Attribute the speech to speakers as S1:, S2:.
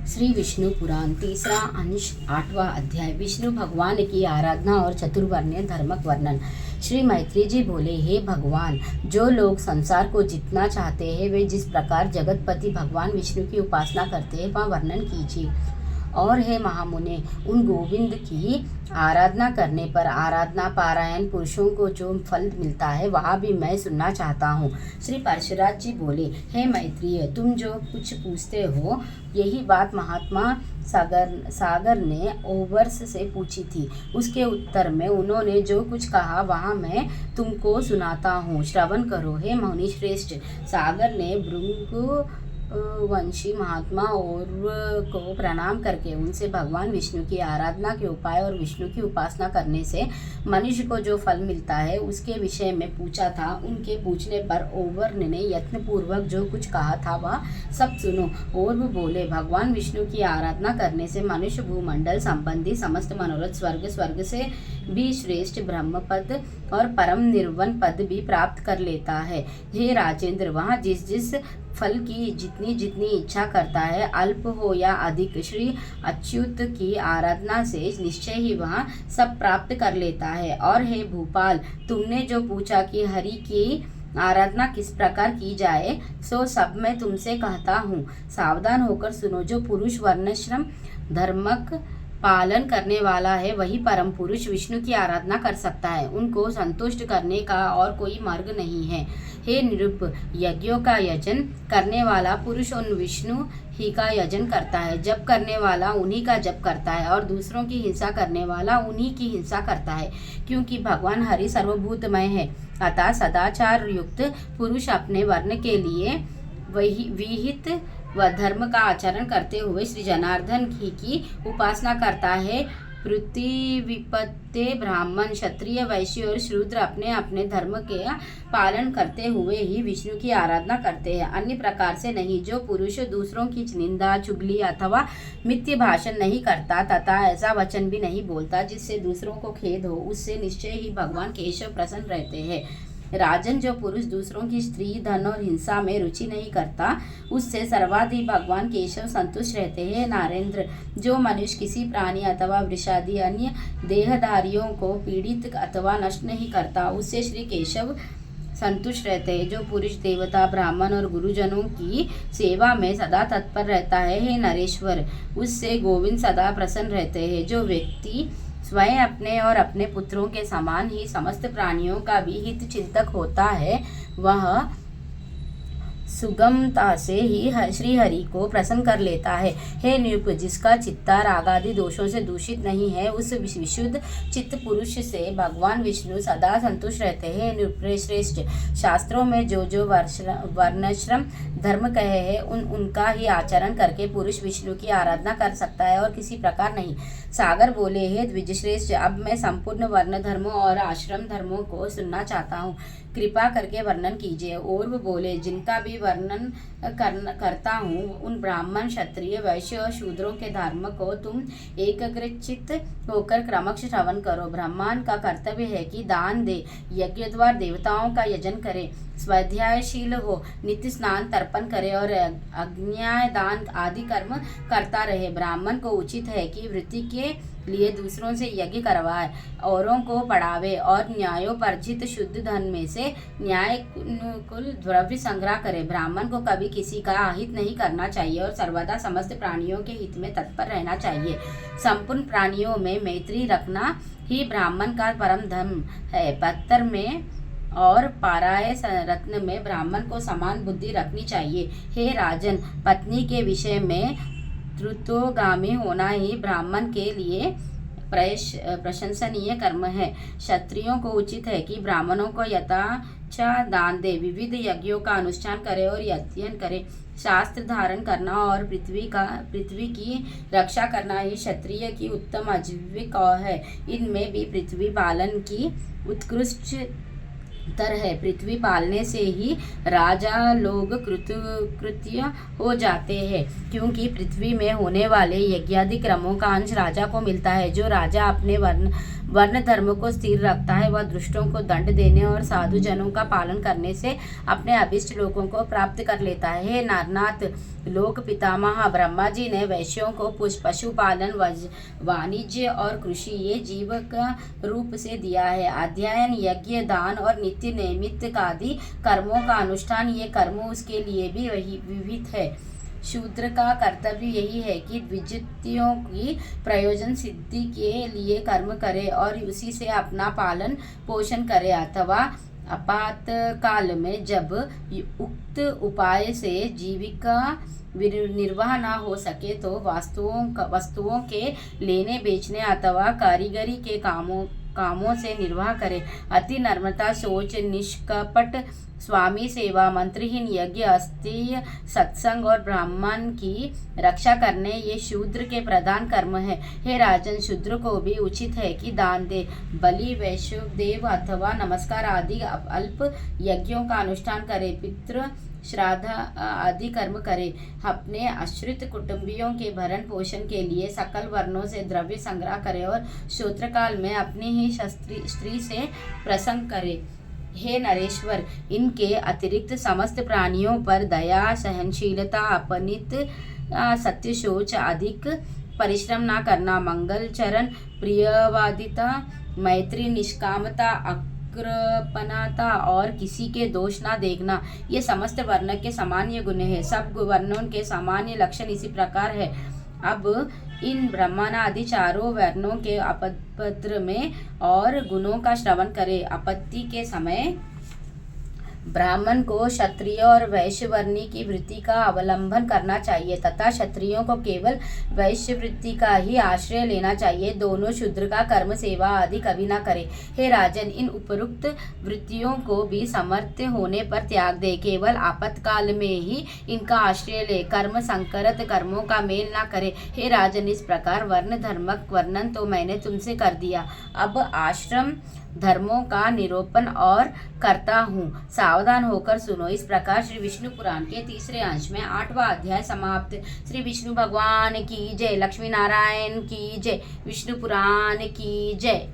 S1: श्री विष्णु पुराण तीसरा अंश 8वां अध्याय विष्णु भगवान की आराधना और चतुर्वर्ण्य धर्मक वर्णन। श्री मैत्री जी बोले, हे भगवान, जो लोग संसार को जीतना चाहते हैं वे जिस प्रकार जगतपति भगवान विष्णु की उपासना करते हैं वह वर्णन कीजिए। और हे महामुने, उन गोविंद की आराधना करने पर आराधना पारायण पुरुषों को जो फल मिलता है वह भी मैं सुनना चाहता हूँ। श्री परशुराज जी बोले, हे मैत्रेय, तुम जो कुछ पूछते हो यही बात महात्मा सागर ने ओवर्स से पूछी थी। उसके उत्तर में उन्होंने जो कुछ कहा वहाँ मैं तुमको सुनाता हूँ, श्रवण करो। हे मुनि श्रेष्ठ, सागर ने भृगु वंशी महात्मा और को प्रणाम करके उनसे भगवान विष्णु की आराधना के उपाय और विष्णु की उपासना करने से मनुष्य को जो फल मिलता है उसके विषय में पूछा था। उनके पूछने पर ओवर ने यत्नपूर्वक जो कुछ कहा था वह सब सुनो। और वो बोले, भगवान विष्णु की आराधना करने से मनुष्य भूमंडल संबंधी समस्त मनोरथ स्वर्ग से भी श्रेष्ठ ब्रह्म पद और परम निर्वाण पद भी प्राप्त कर लेता है। हे राजेंद्र, वहाँ जिस जिस फल की जितनी जितनी इच्छा करता है, अल्प हो या अधिक, श्री अच्युत की आराधना से निश्चय ही वह सब प्राप्त कर लेता है। और हे भूपाल, तुमने जो पूछा कि हरि की आराधना किस प्रकार की जाए सो सब मैं तुमसे कहता हूँ। सावधान होकर सुनो। जो पुरुष वर्णाश्रम धर्मक पालन करने वाला है वही परम पुरुष विष्णु की आराधना कर सकता है। उनको संतुष्ट करने का और कोई मार्ग नहीं है। हे निरुप, यज्ञों का यजन करने वाला पुरुष उन विष्णु ही का यजन करता है। जप करने वाला उन्हीं का जप करता है और दूसरों की हिंसा करने वाला उन्हीं की हिंसा करता है, क्योंकि भगवान हरि सर्वभूतमय है। अतः सदाचार युक्त पुरुष अपने वर्ण के लिए विहित व धर्म का आचरण करते हुए श्री जनार्दन की उपासना करता है। पृथ्वीपत्य ब्राह्मण, क्षत्रिय, वैश्य और शूद्र अपने अपने धर्म के पालन करते हुए ही विष्णु की आराधना करते हैं, अन्य प्रकार से नहीं। जो पुरुष दूसरों की निंदा, चुगली अथवा मिथ्य भाषण नहीं करता तथा ऐसा वचन भी नहीं बोलता जिससे दूसरों को खेद हो, उससे निश्चय ही भगवान केशव प्रसन्न रहते हैं। राजन, जो पुरुष दूसरों की स्त्री, धन और हिंसा में रुचि नहीं करता उससे सर्वाधिक भगवान केशव संतुष्ट रहते हैं। नारेंद्र, जो मनुष्य किसी प्राणी अथवा वृषादि अन्य देहधारियों को पीड़ित अथवा नष्ट नहीं करता उससे श्री केशव संतुष्ट रहते हैं। जो पुरुष देवता, ब्राह्मण और गुरुजनों की सेवा में सदा तत्पर रहता है, हे नरेश्वर, उससे गोविंद सदा प्रसन्न रहते हैं। जो व्यक्ति स्वयं अपने और अपने पुत्रों के समान ही समस्त प्राणियों का भी हित चिंतक होता है वह सुगमता से ही श्री हरि को प्रसन्न कर लेता है। हे नृप, जिसका चित्ता रागादि दोषों से दूषित नहीं है उस विशुद्ध चित्त पुरुष से भगवान विष्णु सदा संतुष्ट रहते हैं। नृपश्रेष्ठ, शास्त्रों में जो जो वर्णाश्रम धर्म कहे हैं उनका ही आचरण करके पुरुष विष्णु की आराधना कर सकता है और किसी प्रकार नहीं। सागर बोले, हे द्विजश्रेष्ठ, अब मैं संपूर्ण वर्ण धर्मों और आश्रम धर्मों को सुनना चाहता हूँ, कृपा करके वर्णन कीजिए। और वो बोले, जिनका भी वर्णन करता हूँ उन ब्राह्मण, क्षत्रिय, वैश्य और शूद्रों के धर्म को तुम एकाग्रचित्त होकर क्रमश श्रवण करो। ब्राह्मण का कर्तव्य है कि दान दे, यज्ञ द्वारा देवताओं का यजन करे, स्वाध्यायशील हो, नित्य स्नान तर्पण करे और अग्न्याय दान आदि कर्म करता रहे। ब्राह्मण को उचित है कि वृत्ति के लिए दूसरों से यज्ञ करवाए, औरों को पढ़ावे और न्यायोपर्जित शुद्ध धन में से न्याय कुल द्रव्य संग्रह करे। ब्राह्मण को कभी किसी का अहित नहीं करना चाहिए और सर्वदा समस्त प्राणियों के हित में तत्पर रहना चाहिए। संपूर्ण प्राणियों में मैत्री रखना ही ब्राह्मण का परम धर्म है। पत्थर में और पाराय रत्न में ब्राह्मण को समान बुद्धि रखनी चाहिए। हे राजन, पत्नी के विषय में द्रुतोगामी होना ही ब्राह्मण के लिए प्रशंसनीय कर्म है। क्षत्रियों को उचित है कि ब्राह्मणों को यथाचा दान दे, विविध यज्ञों का अनुष्ठान करे और अध्ययन करे। शास्त्र धारण करना और पृथ्वी की रक्षा करना ही क्षत्रिय की उत्तम आजीविका है। इनमें भी पृथ्वी पालन की उत्कृष्ट है। पृथ्वी पालने से ही राजा लोग कृतकृत्य हो जाते हैं, क्योंकि पृथ्वी में होने वाले यज्ञादि क्रमों का अंश राजा को मिलता है। जो राजा अपने वर्ण धर्म को स्थिर रखता है। वह दुष्टों को दंड देने और साधु जनों का पालन करने से अपने अभिष्ट लोगों को प्राप्त कर लेता है। हे नारनाथ, लोक पितामह ब्रह्मा जी ने वैश्यों को पशुपालन, वाणिज्य और कृषि ये जीविका रूप से दिया है। अध्ययन, यज्ञ, दान और नित्य नैमित्तिक आदि कर्मों का अनुष्ठान, ये कर्म उसके लिए भी विविध है। शूद्र का कर्तव्य यही है कि द्विजों की प्रयोजन सिद्धि के लिए कर्म करे और उसी से अपना पालन पोषण करे, अथवा आपातकाल में जब उक्त उपाय से जीविका निर्वाह न हो सके तो वस्तुओं के लेने बेचने अथवा कारीगरी के कामों से निर्वाह करे। अति नम्रता, सोच, निष्कपट स्वामी सेवा, मंत्रहीन यज्ञ, अस्तेय सत्संग और ब्राह्मण की रक्षा करने, ये शूद्र के प्रधान कर्म है। हे राजन, शूद्र को भी उचित है कि दान दे, बलि, वैष्णव अथवा नमस्कार आदि अल्प यज्ञों का अनुष्ठान करे, पितृ श्राद्ध आदि कर्म करे, अपने आश्रित कुटुंबियों के भरण पोषण के लिए सकल वर्णों से द्रव्य संग्रह करे और श्रोत्रकाल में अपनी ही स्त्री से प्रसंग करे। हे नरेश्वर, इनके अतिरिक्त समस्त प्राणियों पर दया, सहनशीलता, अपनित सत्य, शौच, अधिक परिश्रम न करना, मंगलचरण, प्रियवादिता, मैत्री, निष्कामता, कृपणता और किसी के दोष ना देखना, ये समस्त वर्ण के सामान्य गुण है। सब वर्णों के सामान्य लक्षण इसी प्रकार है। अब इन ब्राह्मण आदि चारों वर्णों के आपत्ति में और गुणों का श्रवण करें। आपत्ति के समय ब्राह्मण को क्षत्रिय और वैश्य वर्णी की वृत्ति का अवलंबन करना चाहिए तथा क्षत्रियों को केवल वैश्य वृत्ति का ही आश्रय लेना चाहिए। दोनों शूद्र का कर्म, सेवा आदि कभी न करे। हे राजन, इन उपरुक्त वृत्तियों को भी समर्थ होने पर त्याग दे, केवल आपातकाल में ही इनका आश्रय ले, कर्म संकरत कर्मों का मेल न करे। हे राजन, इस प्रकार वर्ण धर्मक वर्णन तो मैंने तुमसे कर दिया, अब आश्रम धर्मों का निरूपण और करता हूँ, सावधान होकर सुनो। इस प्रकार श्री विष्णु पुराण के तीसरे अंश में 8वां अध्याय समाप्त। श्री विष्णु भगवान की जय, लक्ष्मी नारायण की जय, विष्णु पुराण की जय।